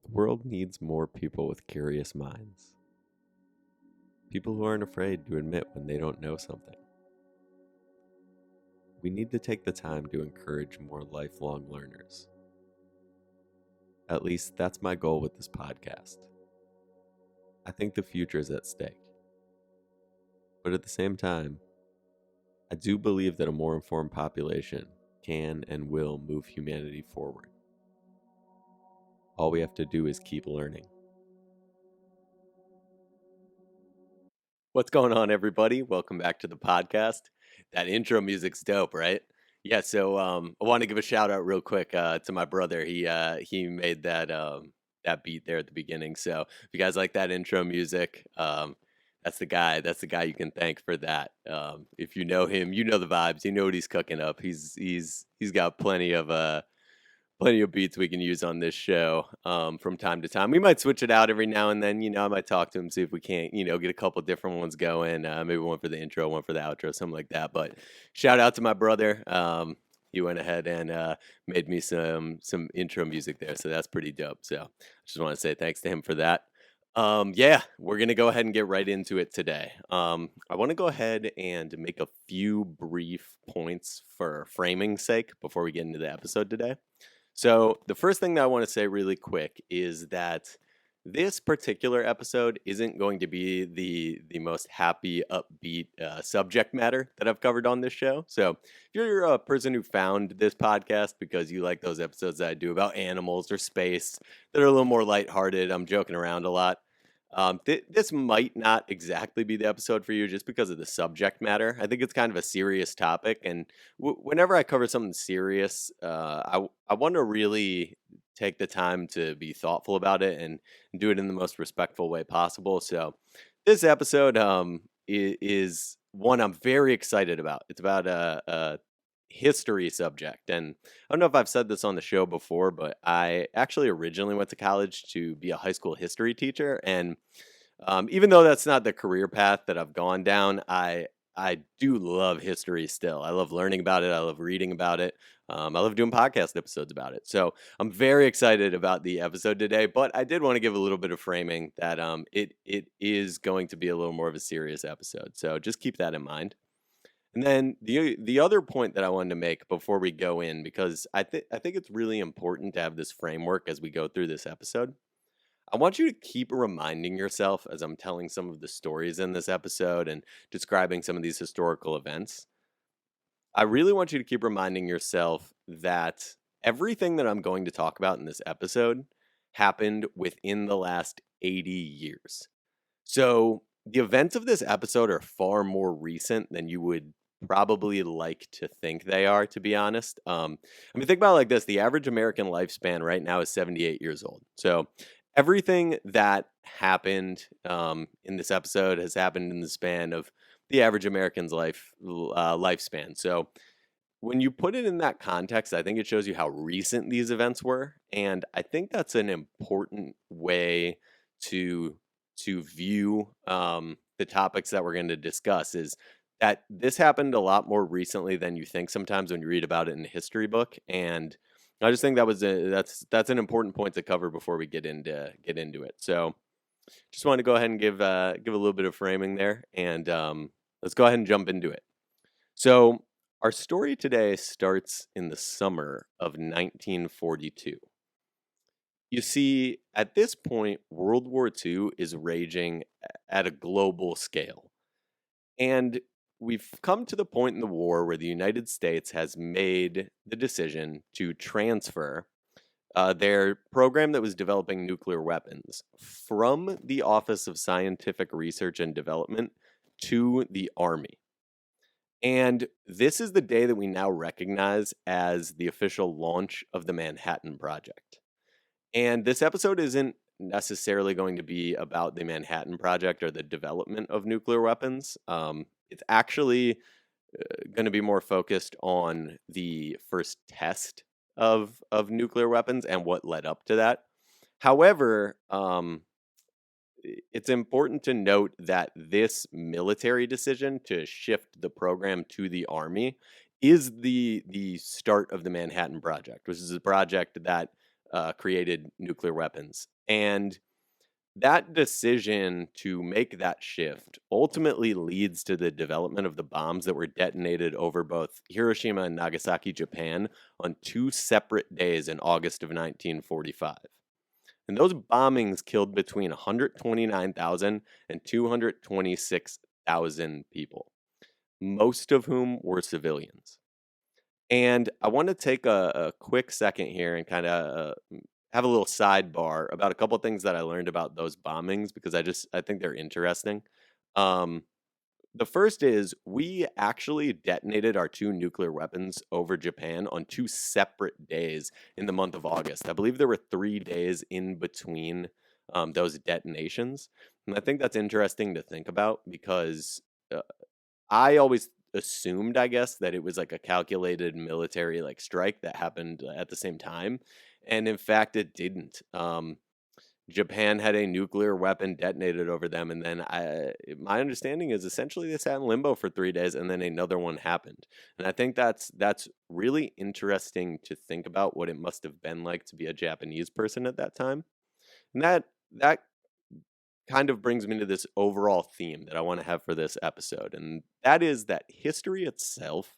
The world needs more people with curious minds. People who aren't afraid to admit when they don't know something. We need to take the time to encourage more lifelong learners. At least that's my goal with this podcast. I think the future is at stake. But at the same time, I do believe that a more informed population can and will move humanity forward. All we have to do is keep learning. What's going on, everybody? Welcome back to the podcast. That intro music's dope, right? Yeah, so I want to give a shout out real quick to my brother. He made that beat there at the beginning. So if you guys like that intro music, that's the guy. That's the guy you can thank for that. If you know him, you know the vibes. You know what he's cooking up. He's got plenty of beats we can use on this show from time to time. We might switch it out every now and then. I might talk to him, see if we can't, get a couple different ones going. Maybe one for the intro, one for the outro, something like that. But shout out to my brother. He went ahead and made me some intro music there. So that's pretty dope. So I just want to say thanks to him for that. Yeah, we're going to go ahead and get right into it today. I want to go ahead and make a few brief points for framing's sake before we get into the episode today. So the first thing that I want to say really quick is that this particular episode isn't going to be the most happy, upbeat subject matter that I've covered on this show. So if you're a person who found this podcast because you like those episodes that I do about animals or space that are a little more lighthearted, I'm joking around a lot. This might not exactly be the episode for you just because of the subject matter. I think it's kind of a serious topic, and whenever I cover something serious, I want to really take the time to be thoughtful about it and do it in the most respectful way possible. So, this episode is one I'm very excited about. It's about a history subject, and I don't know if I've said this on the show before, but I actually originally went to college to be a high school history teacher, and even though that's not the career path that I've gone down, I do love history still. I love learning about it. I love reading about it. I love doing podcast episodes about it. So I'm very excited about the episode today. But I did want to give a little bit of framing that it is going to be a little more of a serious episode. So just keep that in mind. And then the other point that I wanted to make before we go in, because I think it's really important to have this framework as we go through this episode. I want you to keep reminding yourself as I'm telling some of the stories in this episode and describing some of these historical events. I really want you to keep reminding yourself that everything that I'm going to talk about in this episode happened within the last 80 years. So the events of this episode are far more recent than you would probably like to think they are, to be honest. Think about it like this. The average American lifespan right now is 78 years old. So everything that happened in this episode has happened in the span of the average American's lifespan. So when you put it in that context, I think it shows you how recent these events were, and I think that's an important way to view the topics that we're going to discuss. Is that this happened a lot more recently than you think sometimes when you read about it in a history book, and I just think that's an important point to cover before we get into it. So, just want to go ahead and give a little bit of framing there, and let's go ahead and jump into it. So, our story today starts in the summer of 1942. You see, at this point, World War II is raging at a global scale, and we've come to the point in the war where the United States has made the decision to transfer their program that was developing nuclear weapons from the Office of Scientific Research and Development to the Army. And this is the day that we now recognize as the official launch of the Manhattan Project. And this episode isn't necessarily going to be about the Manhattan Project or the development of nuclear weapons. It's actually going to be more focused on the first test of nuclear weapons and what led up to that. However, it's important to note that this military decision to shift the program to the Army is the start of the Manhattan Project, which is a project that created nuclear weapons. And that decision to make that shift ultimately leads to the development of the bombs that were detonated over both Hiroshima and Nagasaki, Japan, on two separate days in August of 1945. And those bombings killed between 129,000 and 226,000 people, most of whom were civilians. And I want to take a quick second here and kind of have a little sidebar about a couple things that I learned about those bombings because I think they're interesting. Um, the first is we actually detonated our two nuclear weapons over Japan on two separate days in the month of August. I believe there were 3 days in between those detonations. And I think that's interesting to think about because uh, I always assumed, I guess, that it was like a calculated military like strike that happened at the same time. And in fact, it didn't. Japan had a nuclear weapon detonated over them, and then my understanding is essentially they sat in limbo for 3 days, and then another one happened. And I think that's really interesting to think about what it must have been like to be a Japanese person at that time. And that kind of brings me to this overall theme that I want to have for this episode, and that is that history itself,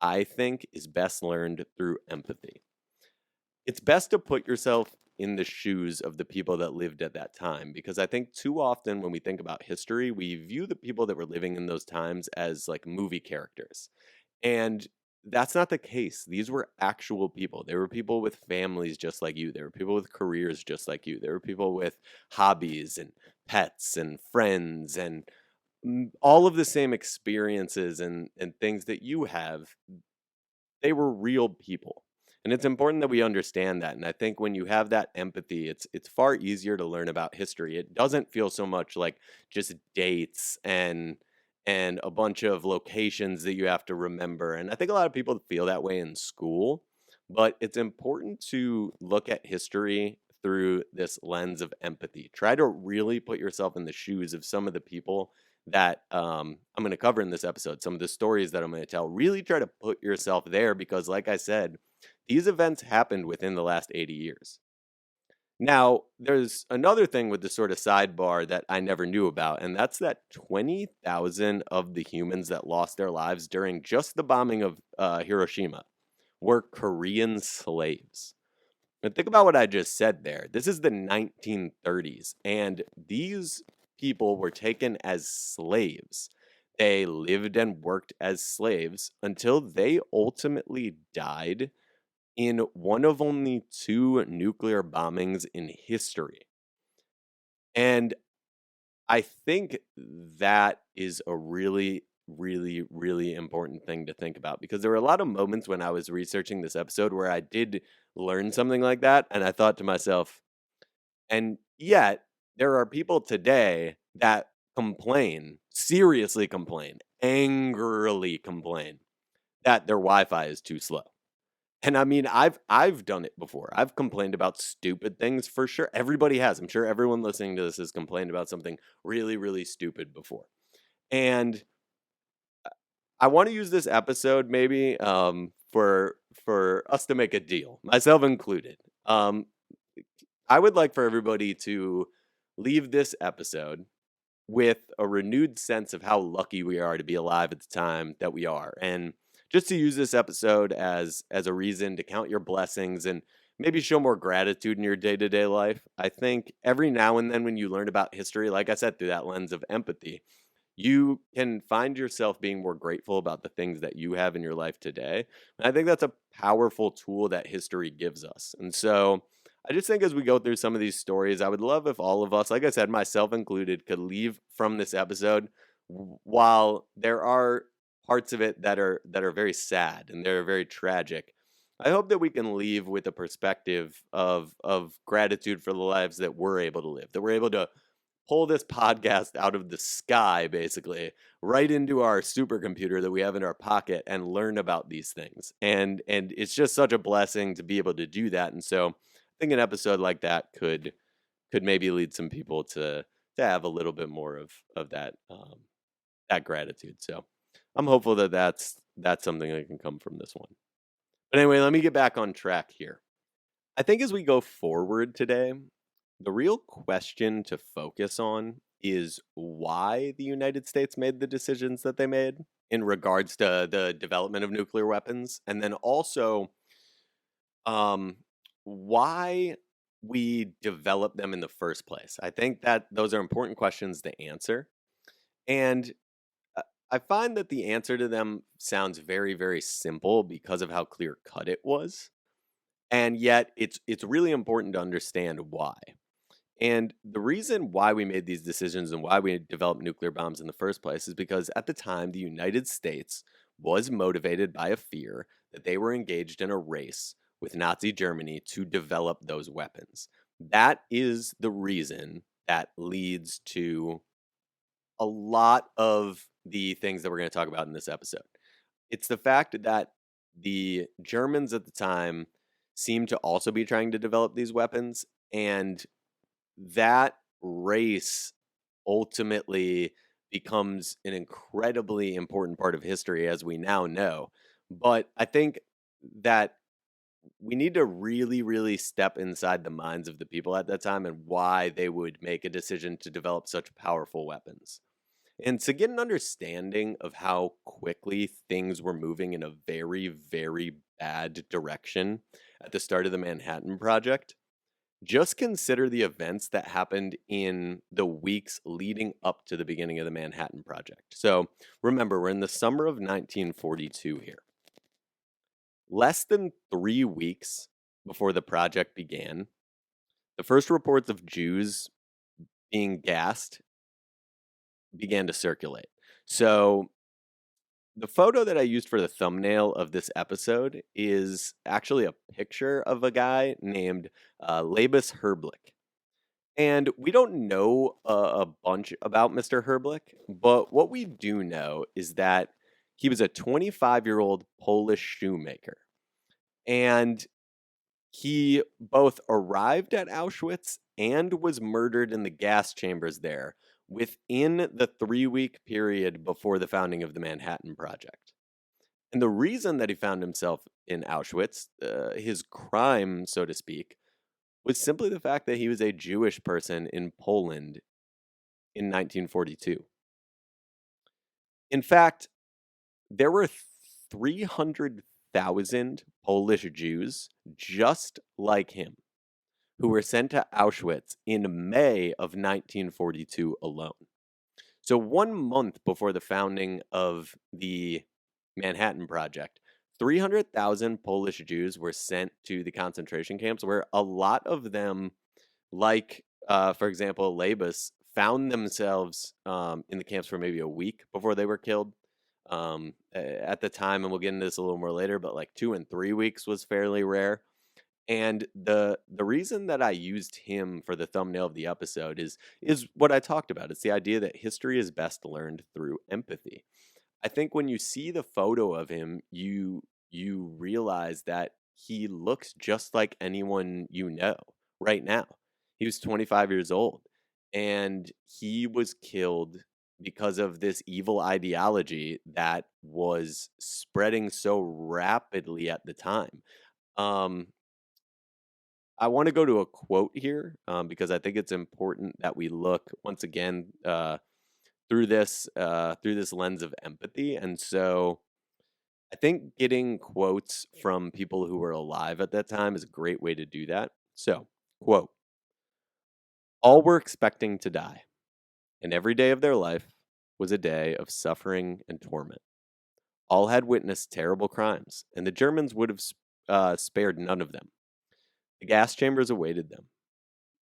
I think, is best learned through empathy. It's best to put yourself in the shoes of the people that lived at that time because I think too often when we think about history, we view the people that were living in those times as like movie characters. And that's not the case. These were actual people. They were people with families just like you. There were people with careers just like you. There were people with hobbies and pets and friends and all of the same experiences and things that you have. They were real people. And it's important that we understand that. And I think when you have that empathy, it's far easier to learn about history. It doesn't feel so much like just dates and a bunch of locations that you have to remember. And I think a lot of people feel that way in school, but it's important to look at history through this lens of empathy. Try to really put yourself in the shoes of some of the people that I'm going to cover in this episode, some of the stories that I'm going to tell. Really try to put yourself there because, like I said, these events happened within the last 80 years. Now, there's another thing with the sort of sidebar that I never knew about, and that's that 20,000 of the humans that lost their lives during just the bombing of Hiroshima were Korean slaves. And think about what I just said there. This is the 1930s, and these people were taken as slaves. They lived and worked as slaves until they ultimately died in one of only two nuclear bombings in history. And I think that is a really, really, really important thing to think about because there were a lot of moments when I was researching this episode where I did learn something like that. And I thought to myself, and yet there are people today that complain, seriously complain, angrily complain that their Wi-Fi is too slow. And I mean, I've done it before. I've complained about stupid things for sure. Everybody has. I'm sure everyone listening to this has complained about something really, really stupid before. And I want to use this episode maybe for us to make a deal, myself included. I would like for everybody to leave this episode with a renewed sense of how lucky we are to be alive at the time that we are, and just to use this episode as a reason to count your blessings and maybe show more gratitude in your day-to-day life. I think every now and then when you learn about history, like I said, through that lens of empathy, you can find yourself being more grateful about the things that you have in your life today. And I think that's a powerful tool that history gives us. And so I just think as we go through some of these stories, I would love if all of us, like I said, myself included, could leave from this episode while there are parts of it that are very sad and they're very tragic. I hope that we can leave with a perspective of gratitude for the lives that we're able to live, that we're able to pull this podcast out of the sky, basically, right into our supercomputer that we have in our pocket and learn about these things. And it's just such a blessing to be able to do that. And so I think an episode like that could maybe lead some people to have a little bit more of that gratitude. So I'm hopeful that that's something that can come from this one. But anyway, let me get back on track here. I think as we go forward today, The real question to focus on is why the United States made the decisions that they made in regards to the development of nuclear weapons, and then also um, why we developed them in the first place. I think that those are important questions to answer. And uh, I find that the answer to them sounds very, very simple because of how clear cut it was. And yet it's really important to understand why. And the reason why we made these decisions and why we developed nuclear bombs in the first place is because at the time, the United States was motivated by a fear that they were engaged in a race with Nazi Germany to develop those weapons. That is the reason that leads to a lot of the things that we're going to talk about in this episode. It's the fact that the Germans at the time seemed to also be trying to develop these weapons, and that race ultimately becomes an incredibly important part of history as we now know. But I think that we need to really, really step inside the minds of the people at that time and why they would make a decision to develop such powerful weapons. And to get an understanding of how quickly things were moving in a very, very bad direction at the start of the Manhattan Project, just consider the events that happened in the weeks leading up to the beginning of the Manhattan Project. So remember, we're in the summer of 1942 here. Less than 3 weeks before the project began, the first reports of Jews being gassed began to circulate. So the photo that I used for the thumbnail of this episode is actually a picture of a guy named Labus Herblick. And we don't know a bunch about Mr. Herblick, but what we do know is that he was a 25-year-old Polish shoemaker. And he both arrived at Auschwitz and was murdered in the gas chambers there within the 3 week period before the founding of the Manhattan Project. And the reason that he found himself in Auschwitz, his crime, so to speak, was simply the fact that he was a Jewish person in Poland in 1942. In fact, there were 300,000 Polish Jews just like him who were sent to Auschwitz in May of 1942 alone. So 1 month before the founding of the Manhattan Project, 300,000 Polish Jews were sent to the concentration camps, where a lot of them, like, for example, Labus, found themselves in the camps for maybe a week before they were killed. At the time, and we'll get into this a little more later, but like 2 and 3 weeks was fairly rare. And the reason that I used him for the thumbnail of the episode is what I talked about. It's the idea that history is best learned through empathy. I think when you see the photo of him, you realize that he looks just like anyone you know right now. He was 25 years old, and he was killed because of this evil ideology that was spreading so rapidly at the time. Um, I want to go to a quote here because I think it's important that we look once again through this lens of empathy. And so I think getting quotes from people who were alive at that time is a great way to do that. So, quote, all were expecting to die, and every day of their life was a day of suffering and torment. All had witnessed terrible crimes, and the Germans would have spared none of them. The gas chambers awaited them.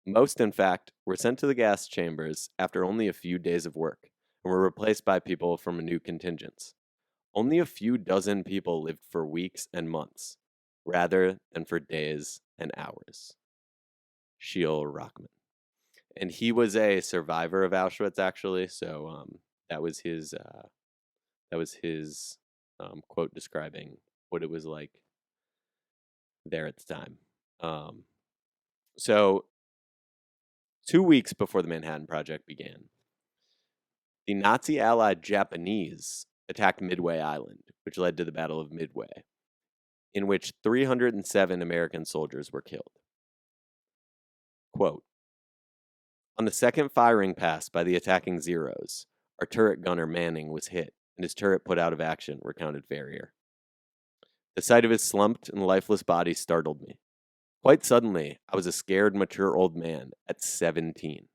Most, in fact, were sent to the gas chambers after only a few days of work and were replaced by people from a new contingent. Only a few dozen people lived for weeks and months, rather than for days and hours. Sheil Rockman. And he was a survivor of Auschwitz, actually. So that was his quote describing what it was like there at the time. So 2 weeks before the Manhattan Project began, the Nazi allied Japanese attacked Midway Island, which led to the Battle of Midway, in which 307 American soldiers were killed. Quote, On the second firing pass by the attacking Zeros, our turret gunner Manning was hit, and his turret put out of action, recounted Farrier. The sight of his slumped and lifeless body startled me. Quite suddenly, I was a scared, mature old man at 17.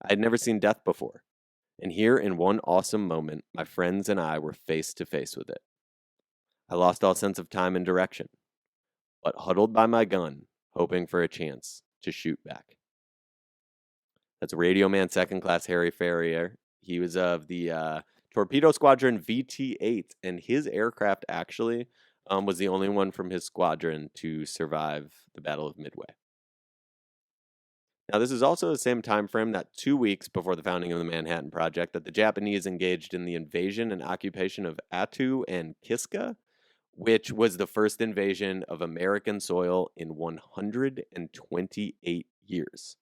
I had never seen death before, and here in one awesome moment, my friends and I were face to face with it. I lost all sense of time and direction, but huddled by my gun, hoping for a chance to shoot back. That's Radio Man Second Class Harry Farrier. He was of the Torpedo Squadron VT-8, and his aircraft actually was the only one from his squadron to survive the Battle of Midway. Now, this is also the same time frame that 2 weeks before the founding of the Manhattan Project that the Japanese engaged in the invasion and occupation of Attu and Kiska, which was the first invasion of American soil in 128 years.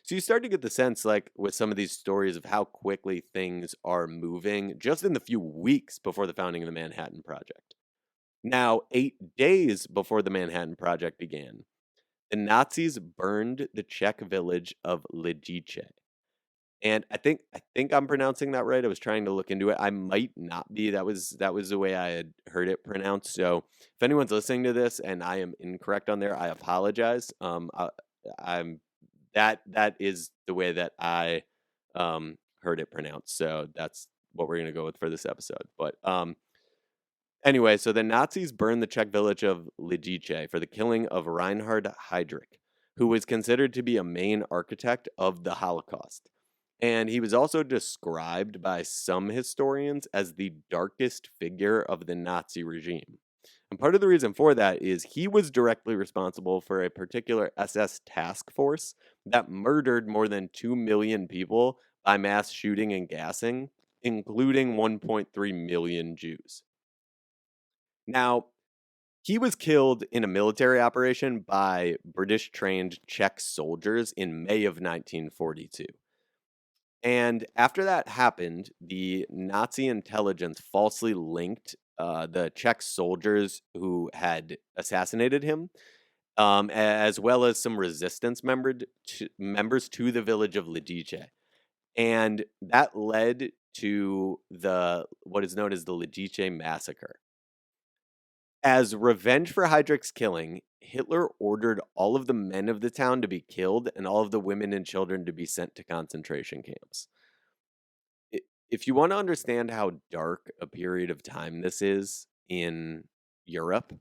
So you start to get the sense, like with some of these stories, of how quickly things are moving just in the few weeks before the founding of the Manhattan Project. Now, 8 days before the Manhattan Project began, the Nazis burned the Czech village of Lidice. And I think I'm pronouncing that right. I was trying to look into it. I might not be. That was the way I had heard it pronounced. So if anyone's listening to this and I am incorrect on there, I apologize. I'm that is the way that I heard it pronounced. So that's what we're gonna go with for this episode. But anyway, so the Nazis burned the Czech village of Lidice for the killing of Reinhard Heydrich, who was considered to be a main architect of the Holocaust. And he was also described by some historians as the darkest figure of the Nazi regime. And part of the reason for that is he was directly responsible for a particular SS task force that murdered more than 2 million people by mass shooting and gassing, including 1.3 million Jews. Now, he was killed in a military operation by British trained Czech soldiers in May of 1942. And after that happened, the Nazi intelligence falsely linked the Czech soldiers who had assassinated him, as well as some resistance members to the village of Lidice. And that led to what is known as the Lidice massacre. As revenge for Heydrich's killing, Hitler ordered all of the men of the town to be killed and all of the women and children to be sent to concentration camps. If you want to understand how dark a period of time this is in Europe,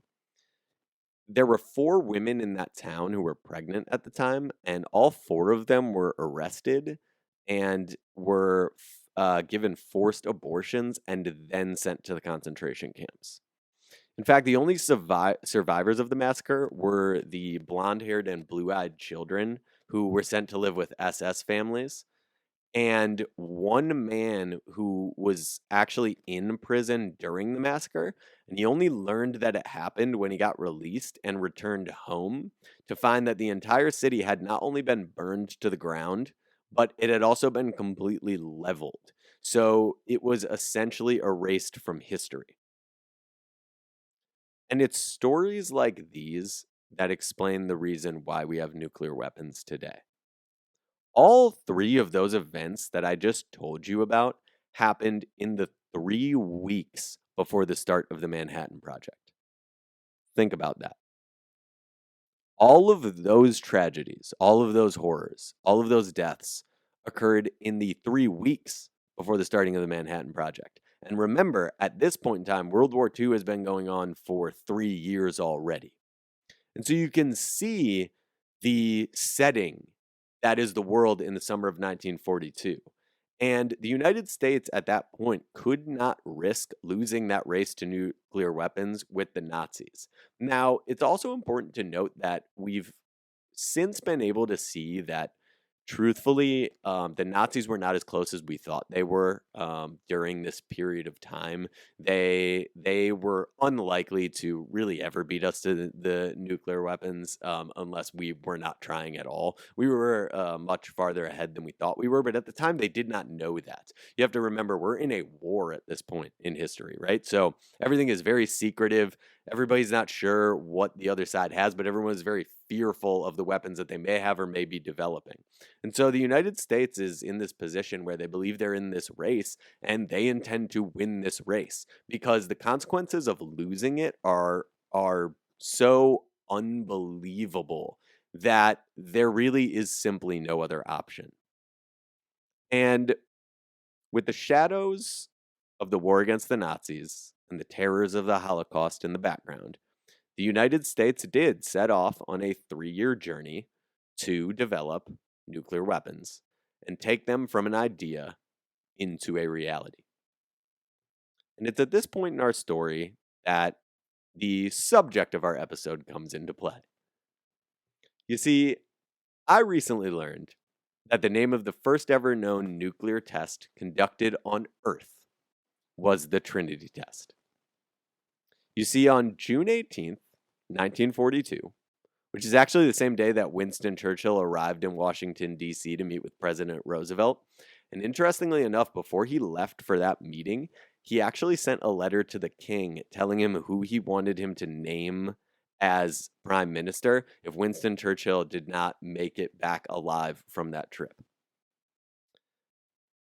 there were 4 women in that town who were pregnant at the time, and all 4 of them were arrested and were given forced abortions and then sent to the concentration camps. In fact, the only survivors of the massacre were the blonde-haired and blue-eyed children who were sent to live with SS families, and one man who was actually in prison during the massacre, and he only learned that it happened when he got released and returned home to find that the entire city had not only been burned to the ground, but it had also been completely leveled. So it was essentially erased from history. And it's stories like these that explain the reason why we have nuclear weapons today. All 3 of those events that I just told you about happened in the 3 weeks before the start of the Manhattan Project. Think about that. All of those tragedies, all of those horrors, all of those deaths occurred in the 3 weeks before the starting of the Manhattan Project. And remember, at this point in time, World War II has been going on for 3 years already. And so you can see the setting that is the world in the summer of 1942. And the United States at that point could not risk losing that race to nuclear weapons with the Nazis. Now, it's also important to note that we've since been able to see that truthfully, the Nazis were not as close as we thought they were during this period of time. They were unlikely to really ever beat us to the nuclear weapons unless we were not trying at all. We were much farther ahead than we thought we were, but at the time they did not know that. You have to remember we're in a war at this point in history, right? So everything is very secretive. Everybody's not sure what the other side has, but everyone is very fearful of the weapons that they may have or may be developing. And so the United States is in this position where they believe they're in this race and they intend to win this race because the consequences of losing it are so unbelievable that there really is simply no other option. And with the shadows of the war against the Nazis and the terrors of the Holocaust in the background, the United States did set off on a 3-year journey to develop nuclear weapons and take them from an idea into a reality. And it's at this point in our story that the subject of our episode comes into play. You see, I recently learned that the name of the first ever known nuclear test conducted on Earth was the Trinity test. You see, on June 18th, 1942, which is actually the same day that Winston Churchill arrived in Washington, D.C. to meet with President Roosevelt. And interestingly enough, before he left for that meeting, he actually sent a letter to the king telling him who he wanted him to name as prime minister if Winston Churchill did not make it back alive from that trip.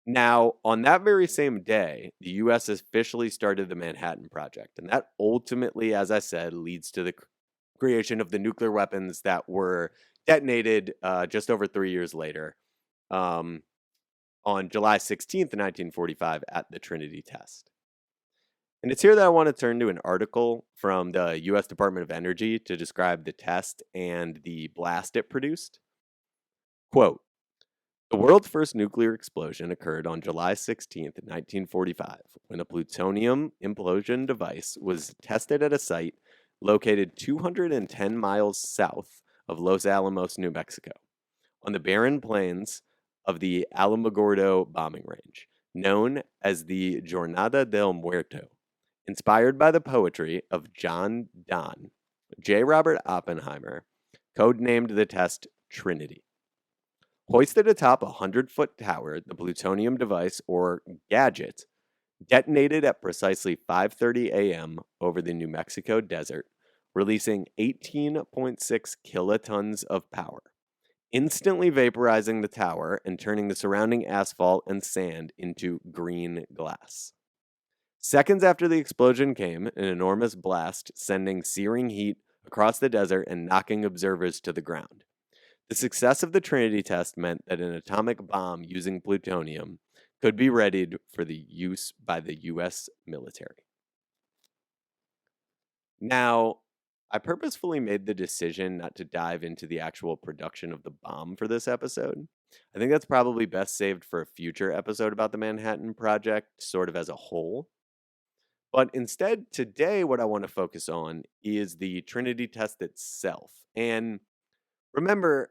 Now, on that very same day, the U.S. officially started the Manhattan Project. And that ultimately, as I said, leads to the creation of the nuclear weapons that were detonated just over 3 years later on July 16th, 1945, at the Trinity test. And it's here that I want to turn to an article from the U.S. Department of Energy to describe the test and the blast it produced. Quote, the world's first nuclear explosion occurred on July 16th, 1945, when a plutonium implosion device was tested at a site located 210 miles south of Los Alamos, New Mexico, on the barren plains of the Alamogordo bombing range, known as the Jornada del Muerto, inspired by the poetry of John Donne. J. Robert Oppenheimer codenamed the test Trinity. Hoisted atop a 100-foot tower, the plutonium device, or gadget, detonated at precisely 5:30 a.m. over the New Mexico desert, releasing 18.6 kilotons of power, instantly vaporizing the tower and turning the surrounding asphalt and sand into green glass. Seconds after the explosion came an enormous blast, sending searing heat across the desert and knocking observers to the ground. The success of the Trinity test meant that an atomic bomb using plutonium could be readied for the use by the U.S. military. Now, I purposefully made the decision not to dive into the actual production of the bomb for this episode. I think that's probably best saved for a future episode about the Manhattan Project, sort of as a whole. But instead, today, what I want to focus on is the Trinity test itself. And remember,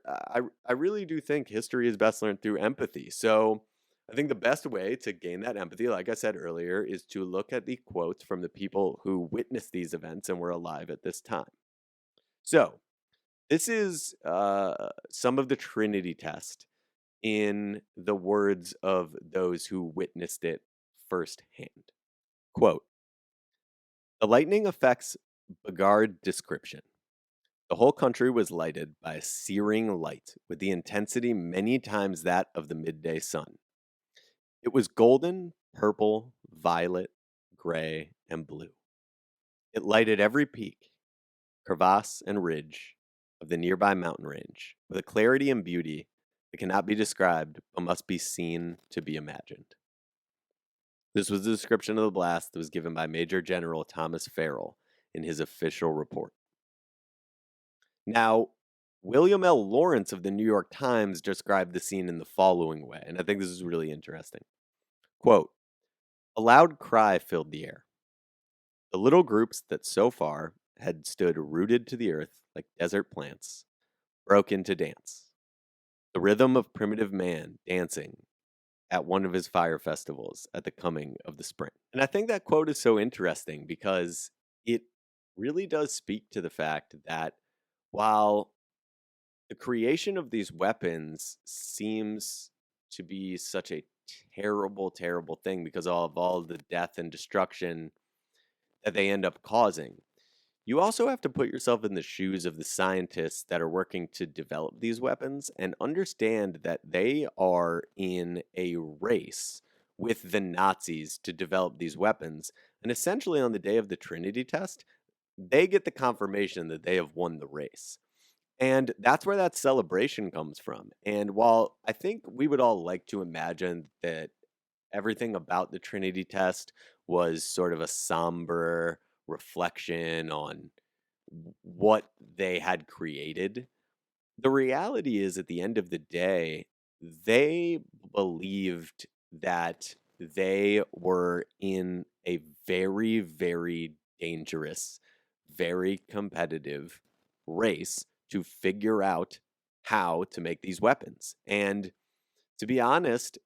I really do think history is best learned through empathy. So I think the best way to gain that empathy, like I said earlier, is to look at the quotes from the people who witnessed these events and were alive at this time. So this is some of the Trinity test in the words of those who witnessed it firsthand. Quote, the lightning effects beggared description. The whole country was lighted by a searing light with the intensity many times that of the midday sun. It was golden, purple, violet, gray, and blue. It lighted every peak, crevasse, and ridge of the nearby mountain range with a clarity and beauty that cannot be described but must be seen to be imagined. This was the description of the blast that was given by Major General Thomas Farrell in his official report. Now, William L. Lawrence of the New York Times described the scene in the following way, and I think this is really interesting. Quote, a loud cry filled the air. The little groups that so far had stood rooted to the earth like desert plants broke into dance. The rhythm of primitive man dancing at one of his fire festivals at the coming of the spring. And I think that quote is so interesting because it really does speak to the fact that while the creation of these weapons seems to be such a terrible, terrible thing because of all the death and destruction that they end up causing, you also have to put yourself in the shoes of the scientists that are working to develop these weapons and understand that they are in a race with the Nazis to develop these weapons. And essentially, on the day of the Trinity test, they get the confirmation that they have won the race. And that's where that celebration comes from. And while I think we would all like to imagine that everything about the Trinity test was sort of a somber reflection on what they had created, the reality is at the end of the day, they believed that they were in a very, very dangerous, very competitive race to figure out how to make these weapons. And to be honest,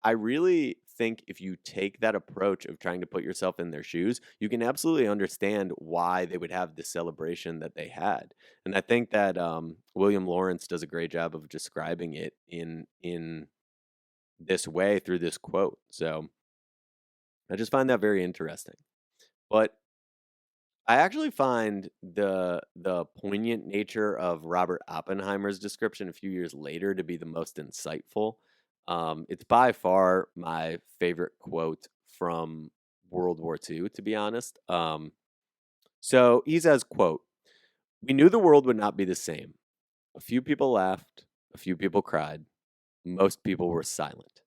I really think if you take that approach of trying to put yourself in their shoes, you can absolutely understand why they would have the celebration that they had. And I think that William Lawrence does a great job of describing it in this way through this quote. So I just find that very interesting. But I actually find the poignant nature of Robert Oppenheimer's description a few years later to be the most insightful. It's by far my favorite quote from World War II, to be honest. So he says, quote, "We knew the world would not be the same. A few people laughed, a few people cried, most people were silent.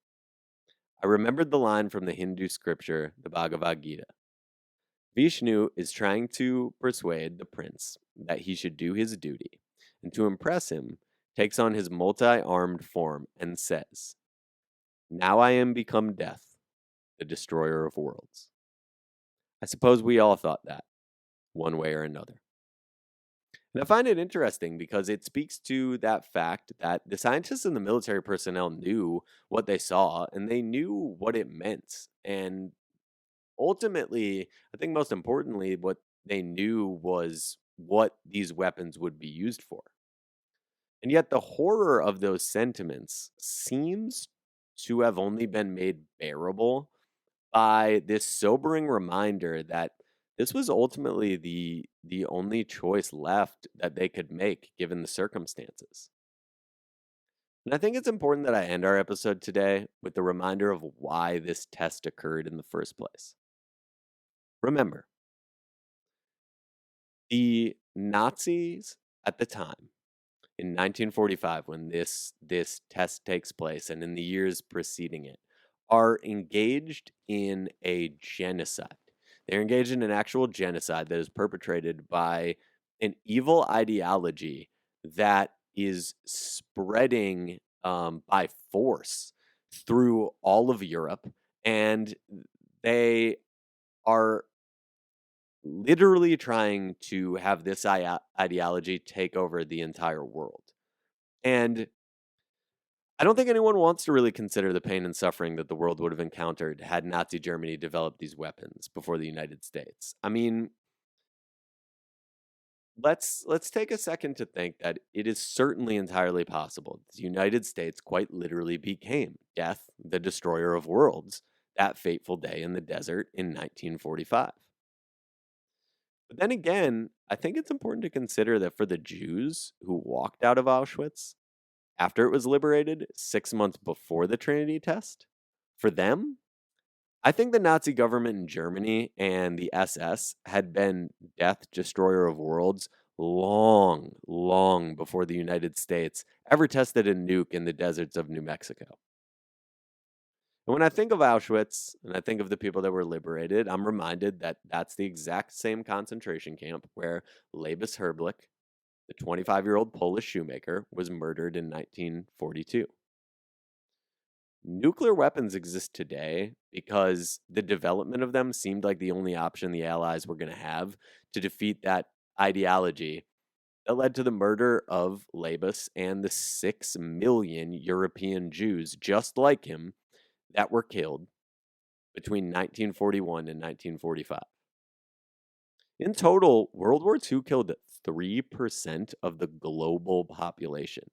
I remembered the line from the Hindu scripture, the Bhagavad Gita. Vishnu is trying to persuade the prince that he should do his duty, and to impress him, takes on his multi-armed form and says, 'Now I am become death, the destroyer of worlds.' I suppose we all thought that, one way or another." And I find it interesting because it speaks to that fact that the scientists and the military personnel knew what they saw and they knew what it meant. And ultimately, I think most importantly, what they knew was what these weapons would be used for. And yet, the horror of those sentiments seems to have only been made bearable by this sobering reminder that this was ultimately the only choice left that they could make given the circumstances. And I think it's important that I end our episode today with the reminder of why this test occurred in the first place. Remember, the Nazis at the time in 1945 when this test takes place and in the years preceding it are engaged in a genocide. They're engaged in an actual genocide that is perpetrated by an evil ideology that is spreading by force through all of Europe, and they are literally trying to have this ideology take over the entire world. And I don't think anyone wants to really consider the pain and suffering that the world would have encountered had Nazi Germany developed these weapons before the United States. I mean, let's take a second to think that it is certainly entirely possible that the United States quite literally became death, the destroyer of worlds, that fateful day in the desert in 1945. But then again, I think it's important to consider that for the Jews who walked out of Auschwitz after it was liberated 6 months before the Trinity test, for them, I think the Nazi government in Germany and the SS had been death destroyer of worlds long, long before the United States ever tested a nuke in the deserts of New Mexico. And when I think of Auschwitz and I think of the people that were liberated, I'm reminded that that's the exact same concentration camp where Labus Herblich, the 25-year-old Polish shoemaker, was murdered in 1942. Nuclear weapons exist today because the development of them seemed like the only option the Allies were going to have to defeat that ideology that led to the murder of Labus and the 6 million European Jews just like him that were killed between 1941 and 1945. In total, World War II killed 3% of the global population.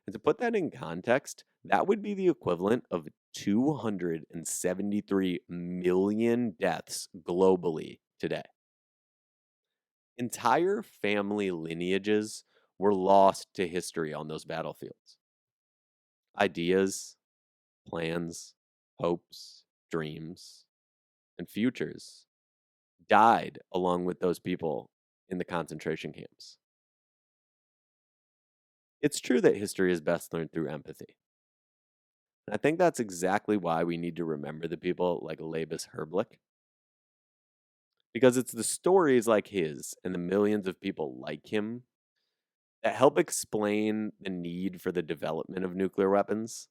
And to put that in context, that would be the equivalent of 273 million deaths globally today. Entire family lineages were lost to history on those battlefields. Ideas, plans, hopes, dreams, and futures died along with those people in the concentration camps. It's true that history is best learned through empathy. And I think that's exactly why we need to remember the people like Labus Herblick, because it's the stories like his and the millions of people like him that help explain the need for the development of nuclear weapons,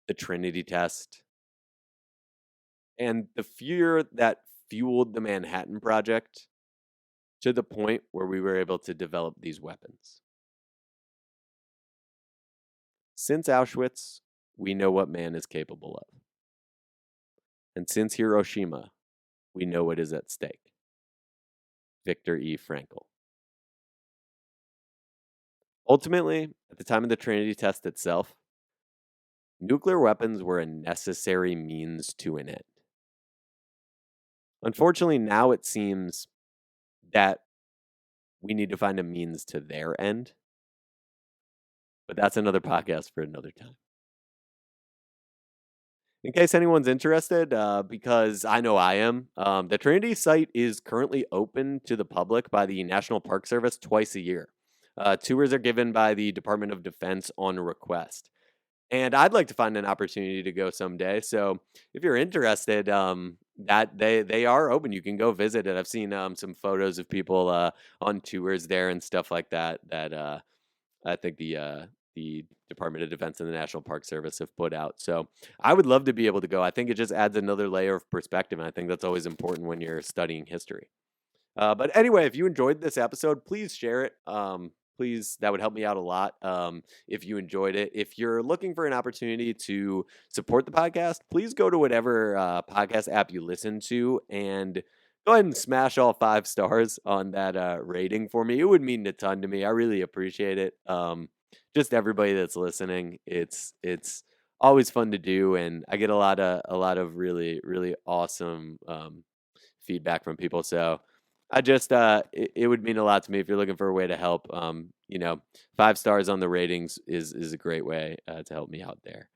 the Trinity test, and the fear that fueled the Manhattan Project to the point where we were able to develop these weapons. Since Auschwitz, we know what man is capable of. And since Hiroshima, we know what is at stake. Viktor E. Frankl. Ultimately, at the time of the Trinity test itself, nuclear weapons were a necessary means to an end. Unfortunately, now it seems that we need to find a means to their end, but that's another podcast for another time. In case anyone's interested, because I know I am, the Trinity site is currently open to the public by the National Park Service twice a year. Tours are given by the Department of Defense on request. And I'd like to find an opportunity to go someday. So if you're interested, that they are open. You can go visit it. I've seen some photos of people on tours there and stuff like that. I think the Department of Defense and the National Park Service have put out. So I would love to be able to go. I think it just adds another layer of perspective, and I think that's always important when you're studying history. But anyway, if you enjoyed this episode, please share it. Please, that would help me out a lot if you enjoyed it. If you're looking for an opportunity to support the podcast, please go to whatever podcast app you listen to and go ahead and smash all 5 stars on that rating for me. It would mean a ton to me. I really appreciate it. Just everybody that's listening, it's always fun to do, and I get a lot of really awesome feedback from people. So I just it would mean a lot to me if you're looking for a way to help. 5 stars on the ratings is a great way to help me out there.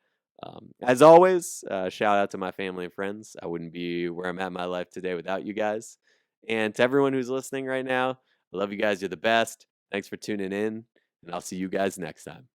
As always, shout out to my family and friends. I wouldn't be where I'm at in my life today without you guys. And to everyone who's listening right now, I love you guys. You're the best. Thanks for tuning in, and I'll see you guys next time.